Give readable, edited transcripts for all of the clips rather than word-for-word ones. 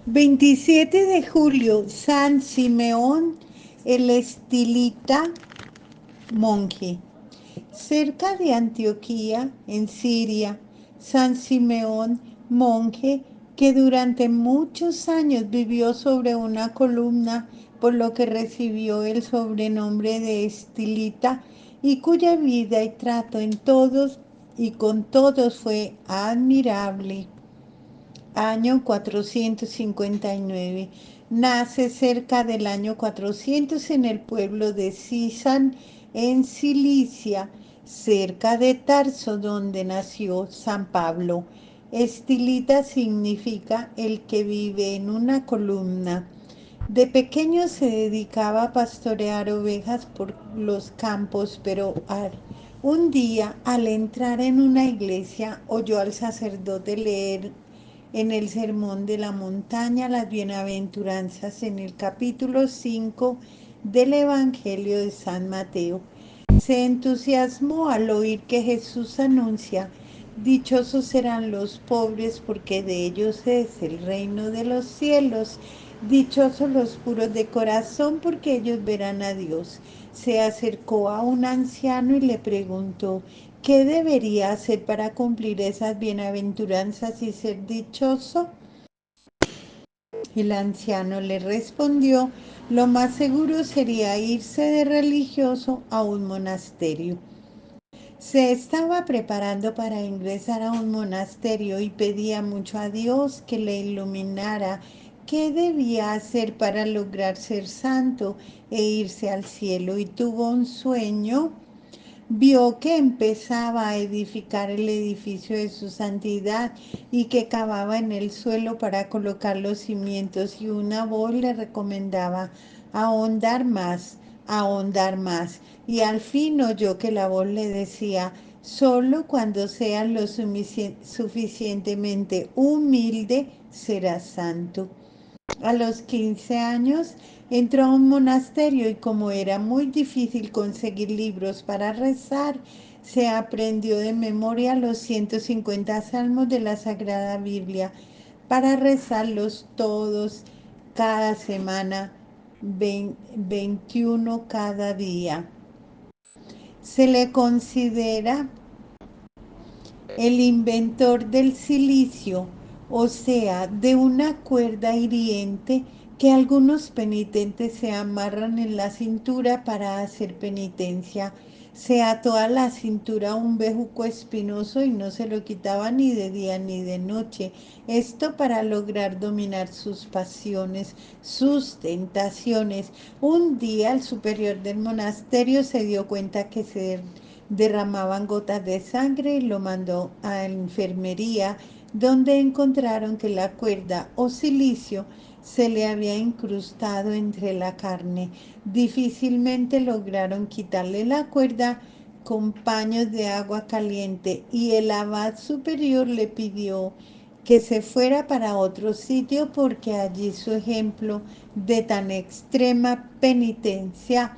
27 de julio, San Simeón el Estilita, monje. Cerca de Antioquía, en Siria, San Simeón, monje, que durante muchos años vivió sobre una columna, por lo que recibió el sobrenombre de Estilita, y cuya vida y trato en todos y con todos fue admirable. Año 459. Nace cerca del año 400 en el pueblo de Sisan, en Cilicia, cerca de Tarso, donde nació San Pablo. Estilita significa el que vive en una columna. De pequeño se dedicaba a pastorear ovejas por los campos, pero un día, al entrar en una iglesia, oyó al sacerdote leer en el Sermón de la Montaña las bienaventuranzas en el capítulo 5 del Evangelio de San Mateo. Se entusiasmó al oír que Jesús anuncia: dichosos serán los pobres, porque de ellos es el reino de los cielos. Dichosos los puros de corazón, porque ellos verán a Dios. Se acercó a un anciano y le preguntó: ¿qué debería hacer para cumplir esas bienaventuranzas y ser dichoso? El anciano le respondió: lo más seguro sería irse de religioso a un monasterio. Se estaba preparando para ingresar a un monasterio y pedía mucho a Dios que le iluminara qué debía hacer para lograr ser santo e irse al cielo, y tuvo un sueño. Vio que empezaba a edificar el edificio de su santidad y que cavaba en el suelo para colocar los cimientos, y una voz le recomendaba ahondar más, y al fin oyó que la voz le decía: solo cuando seas lo suficientemente humilde serás santo. A los 15 años entró a un monasterio, y como era muy difícil conseguir libros para rezar, se aprendió de memoria los 150 salmos de la Sagrada Biblia para rezarlos todos cada semana, 21 cada día. Se le considera el inventor del silicio, o sea, de una cuerda hiriente que algunos penitentes se amarran en la cintura para hacer penitencia. Se ató a la cintura un bejuco espinoso y no se lo quitaba ni de día ni de noche. Esto para lograr dominar sus pasiones, sus tentaciones. Un día el superior del monasterio se dio cuenta que se derramaban gotas de sangre y lo mandó a la enfermería, donde encontraron que la cuerda o silicio se le había incrustado entre la carne. Difícilmente lograron quitarle la cuerda con paños de agua caliente, y el abad superior le pidió que se fuera para otro sitio, porque allí su ejemplo de tan extrema penitencia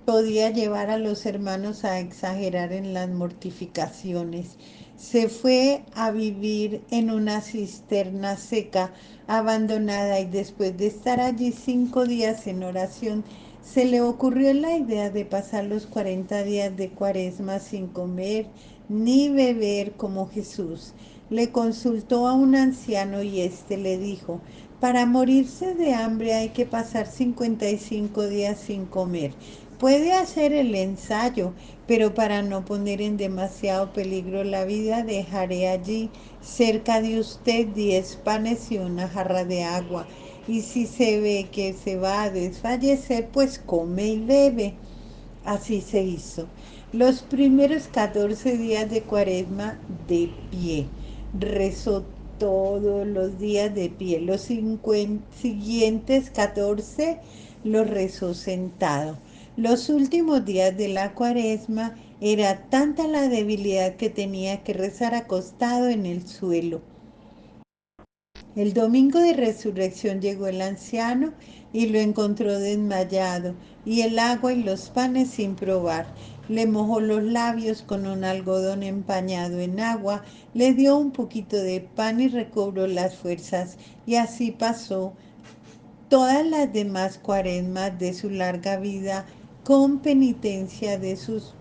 podía llevar a los hermanos a exagerar en las mortificaciones. Se fue a vivir en una cisterna seca, abandonada, y después de estar allí 5 días en oración, se le ocurrió la idea de pasar los 40 días de Cuaresma sin comer ni beber como Jesús. Le consultó a un anciano y éste le dijo: para morirse de hambre hay que pasar 55 días sin comer. Puede hacer el ensayo, pero para no poner en demasiado peligro la vida, dejaré allí cerca de usted 10 panes y una jarra de agua. Y si se ve que se va a desfallecer, pues come y bebe. Así se hizo. Los primeros 14 días de Cuaresma de pie. Rezó todos los días de pie. Los siguientes 14 los rezó sentado. Los últimos días de la Cuaresma era tanta la debilidad que tenía que rezar acostado en el suelo. El domingo de resurrección llegó el anciano y lo encontró desmayado, y el agua y los panes sin probar. le mojó los labios con un algodón empañado en agua, le dio un poquito de pan y recobró las fuerzas, y así pasó todas las demás cuaresmas de su larga vida con penitencia de sus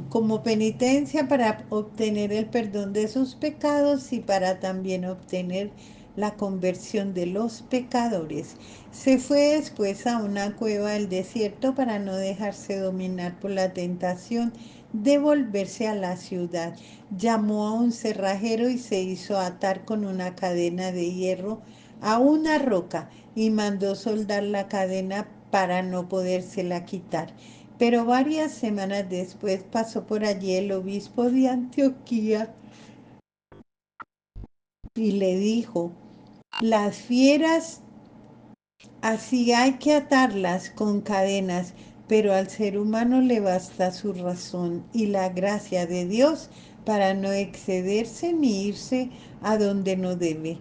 como penitencia para obtener el perdón de sus pecados y para también obtener la conversión de los pecadores. Se fue después a una cueva del desierto para no dejarse dominar por la tentación de volverse a la ciudad. Llamó a un cerrajero y se hizo atar con una cadena de hierro a una roca y mandó soldar la cadena para no podérsela quitar. Pero varias semanas después pasó por allí el obispo de Antioquía y le dijo, las fieras así hay que atarlas con cadenas, pero al ser humano le basta su razón y la gracia de Dios para no excederse ni irse a donde no debe.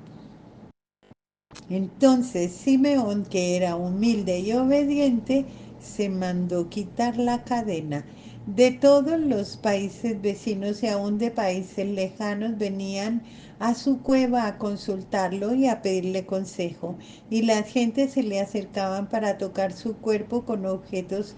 Entonces Simeón, que era humilde y obediente, se mandó quitar la cadena. De todos los países vecinos y aún de países lejanos venían a su cueva a consultarlo y a pedirle consejo, y las gentes se le acercaban para tocar su cuerpo con objetos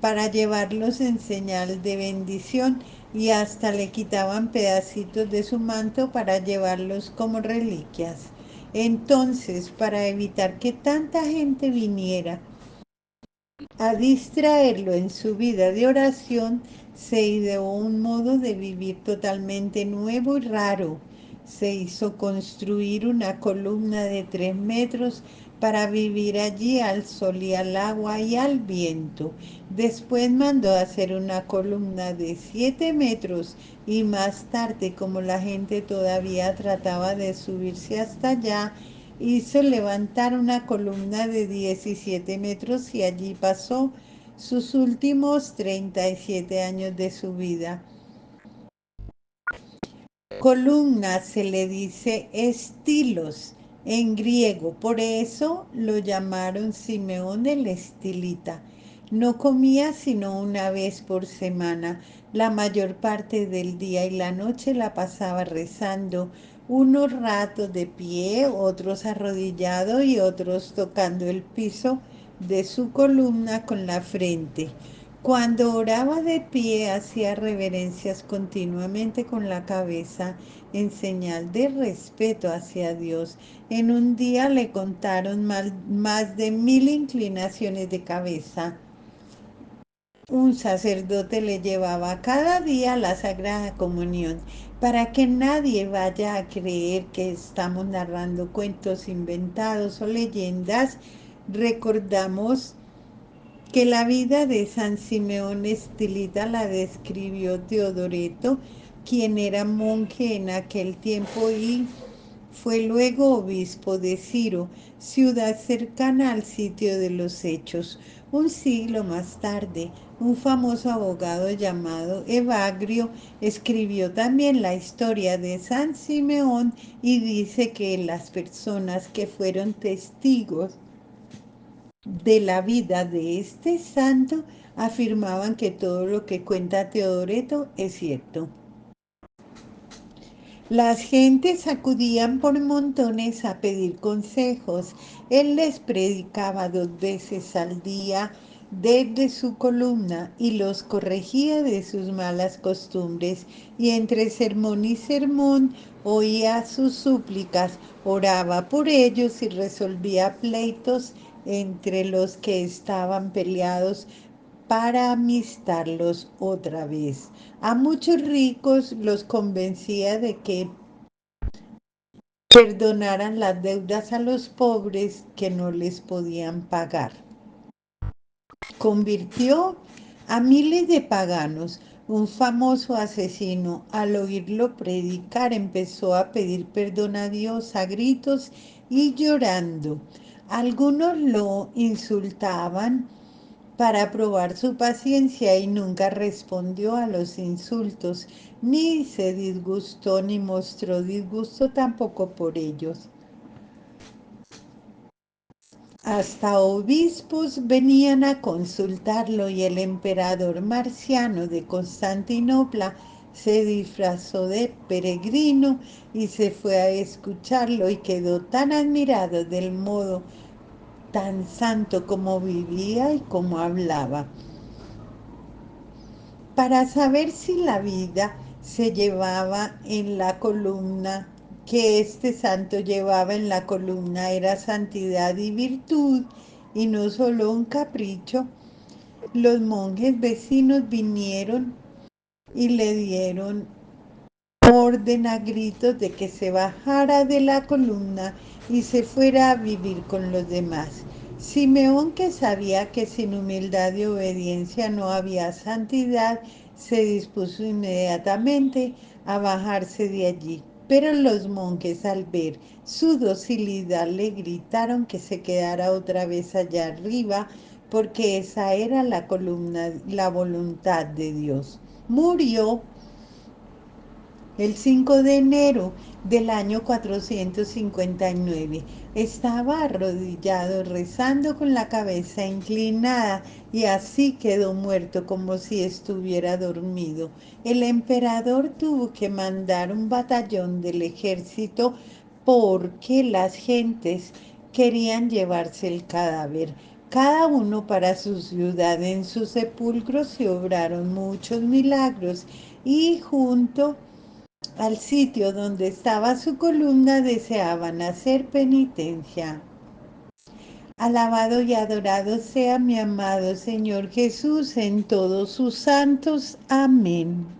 para llevarlos en señal de bendición, y hasta le quitaban pedacitos de su manto para llevarlos como reliquias. Entonces, para evitar que tanta gente viniera a distraerlo en su vida de oración, se ideó un modo de vivir totalmente nuevo y raro. Se hizo construir una columna de 3 metros para vivir allí al sol y al agua y al viento. Después mandó hacer una columna de 7 metros, y más tarde, como la gente todavía trataba de subirse hasta allá, hizo levantar una columna de 17 metros y allí pasó sus últimos 37 años de su vida. Columna se le dice estilos en griego, por eso lo llamaron Simeón el Estilita. No comía sino una vez por semana. La mayor parte del día y la noche la pasaba rezando, unos ratos de pie, otros arrodillado y otros tocando el piso de su columna con la frente. Cuando oraba de pie hacía reverencias continuamente con la cabeza en señal de respeto hacia Dios. En un día le contaron más de 1000 inclinaciones de cabeza. Un sacerdote le llevaba cada día la Sagrada Comunión. Para que nadie vaya a creer que estamos narrando cuentos inventados o leyendas, recordamos que la vida de San Simeón Estilita la describió Teodoreto, quien era monje en aquel tiempo y fue luego obispo de Ciro, ciudad cercana al sitio de los Hechos. Un siglo más tarde, un famoso abogado llamado Evagrio escribió también la historia de San Simeón y dice que las personas que fueron testigos de la vida de este santo afirmaban que todo lo que cuenta Teodoreto es cierto. Las gentes acudían por montones a pedir consejos. Él les predicaba 2 veces al día desde su columna y los corregía de sus malas costumbres, y entre sermón y sermón oía sus súplicas, oraba por ellos y resolvía pleitos entre los que estaban peleados para amistarlos otra vez. A muchos ricos los convencía de que perdonaran las deudas a los pobres que no les podían pagar. Convirtió a miles de paganos. Un famoso asesino, al oírlo predicar, empezó a pedir perdón a Dios a gritos y llorando. Algunos lo insultaban para probar su paciencia y nunca respondió a los insultos, ni se disgustó ni mostró disgusto tampoco por ellos. Hasta obispos venían a consultarlo y el emperador Marciano de Constantinopla se disfrazó de peregrino y se fue a escucharlo y quedó tan admirado del modo tan santo como vivía y como hablaba. Para saber si la vida se llevaba en la columna que este santo llevaba en la columna era santidad y virtud y no solo un capricho, los monjes vecinos vinieron y le dieron orden a gritos de que se bajara de la columna y se fuera a vivir con los demás. Simeón, que sabía que sin humildad y obediencia no había santidad, se dispuso inmediatamente a bajarse de allí. Pero los monjes, al ver su docilidad, le gritaron que se quedara otra vez allá arriba, porque esa era la columna, la voluntad de Dios. Murió el 5 de enero del año 459 estaba arrodillado rezando con la cabeza inclinada y así quedó muerto como si estuviera dormido. El emperador tuvo que mandar un batallón del ejército porque las gentes querían llevarse el cadáver. Cada uno para su ciudad. En su sepulcro se obraron muchos milagros y junto al sitio donde estaba su columna deseaban hacer penitencia. Alabado y adorado sea mi amado Señor Jesús en todos sus santos. Amén.